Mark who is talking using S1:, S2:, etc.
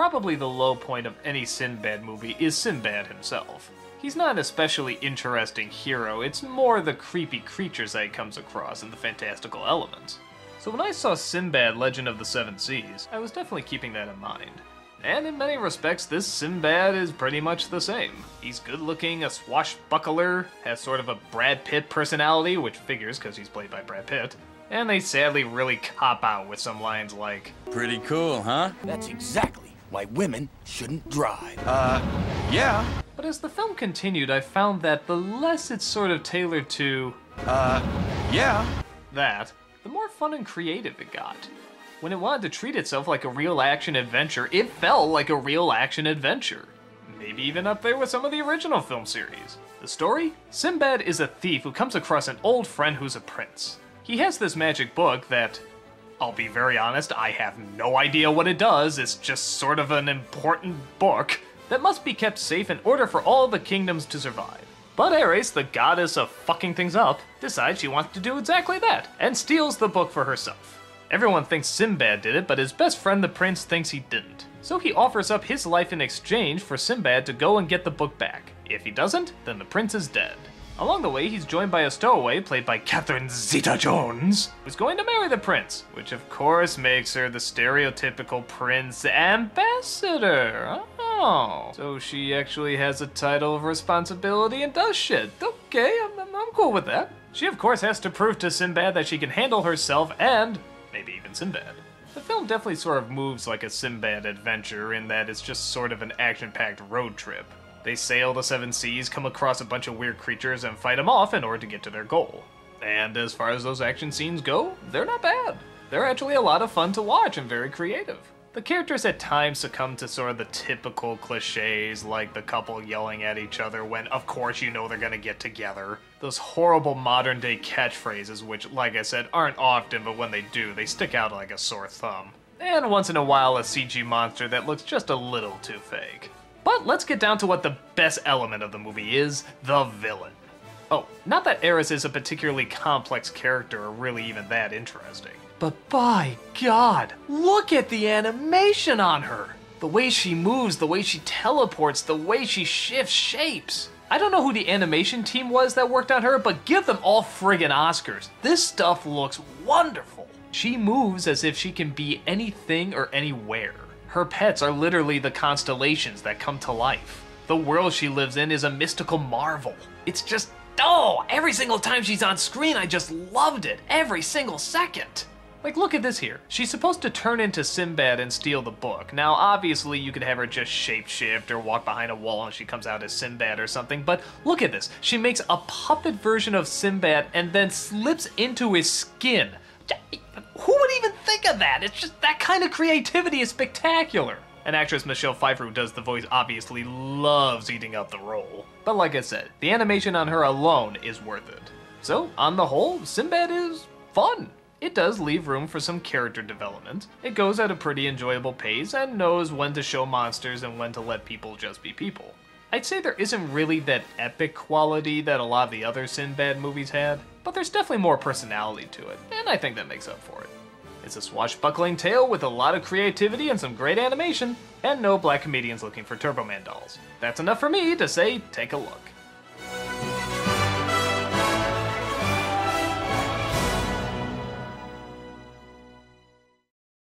S1: probably the low point of any Sinbad movie is Sinbad himself. He's not an especially interesting hero, it's more the creepy creatures that he comes across and the fantastical elements. So when I saw Sinbad Legend of the Seven Seas, I was definitely keeping that in mind. And in many respects, this Sinbad is pretty much the same. He's good looking, a swashbuckler, has sort of a Brad Pitt personality, which figures because he's played by Brad Pitt. And they sadly really cop out with some lines like,
S2: "Pretty cool, huh?"
S3: That's exactly why women shouldn't drive.
S2: Yeah.
S1: But as the film continued, I found that the less it's sort of tailored to,
S2: Yeah.
S1: that, the more fun and creative it got. When it wanted to treat itself like a real action adventure, it felt like a real action adventure. Maybe even up there with some of the original film series. The story? Sinbad is a thief who comes across an old friend who's a prince. He has this magic book that, I'll be very honest, I have no idea what it does. It's just sort of an important book that must be kept safe in order for all the kingdoms to survive. But Ares, the goddess of fucking things up, decides she wants to do exactly that, and steals the book for herself. Everyone thinks Sinbad did it, but his best friend the prince thinks he didn't. So he offers up his life in exchange for Sinbad to go and get the book back. If he doesn't, then the prince is dead. Along the way, he's joined by a stowaway played by Catherine Zeta-Jones, who's going to marry the prince, which of course makes her the stereotypical prince ambassador. Oh, so she actually has a title of responsibility and does shit. Okay, I'm cool with that. She of course has to prove to Sinbad that she can handle herself and maybe even Sinbad. The film definitely sort of moves like a Sinbad adventure in that it's just sort of an action-packed road trip. They sail the seven seas, come across a bunch of weird creatures, and fight them off in order to get to their goal. And as far as those action scenes go, they're not bad. They're actually a lot of fun to watch and very creative. The characters at times succumb to sort of the typical cliches, like the couple yelling at each other when, of course, you know they're gonna get together. Those horrible modern-day catchphrases, which, like I said, aren't often, but when they do, they stick out like a sore thumb. And once in a while, a CG monster that looks just a little too fake. But let's get down to what the best element of the movie is, the villain. Oh, not that Ares is a particularly complex character or really even that interesting. But by God, look at the animation on her! The way she moves, the way she teleports, the way she shifts shapes. I don't know who the animation team was that worked on her, but give them all friggin' Oscars. This stuff looks wonderful. She moves as if she can be anything or anywhere. Her pets are literally the constellations that come to life. The world she lives in is a mystical marvel. It's just, oh, every single time she's on screen, I just loved it. Every single second. Like, look at this here. She's supposed to turn into Sinbad and steal the book. Now, obviously, you could have her just shapeshift or walk behind a wall and she comes out as Sinbad or something, but look at this. She makes a puppet version of Sinbad and then slips into his skin. Who would even think of that? It's just, that kind of creativity is spectacular. And actress Michelle Pfeiffer, who does the voice, obviously loves eating up the role. But like I said, the animation on her alone is worth it. So, on the whole, Sinbad is fun. It does leave room for some character development. It goes at a pretty enjoyable pace and knows when to show monsters and when to let people just be people. I'd say there isn't really that epic quality that a lot of the other Sinbad movies had, but there's definitely more personality to it, and I think that makes up for it. It's a swashbuckling tale with a lot of creativity and some great animation, and no black comedians looking for Turbo Man dolls. That's enough for me to say, take a look.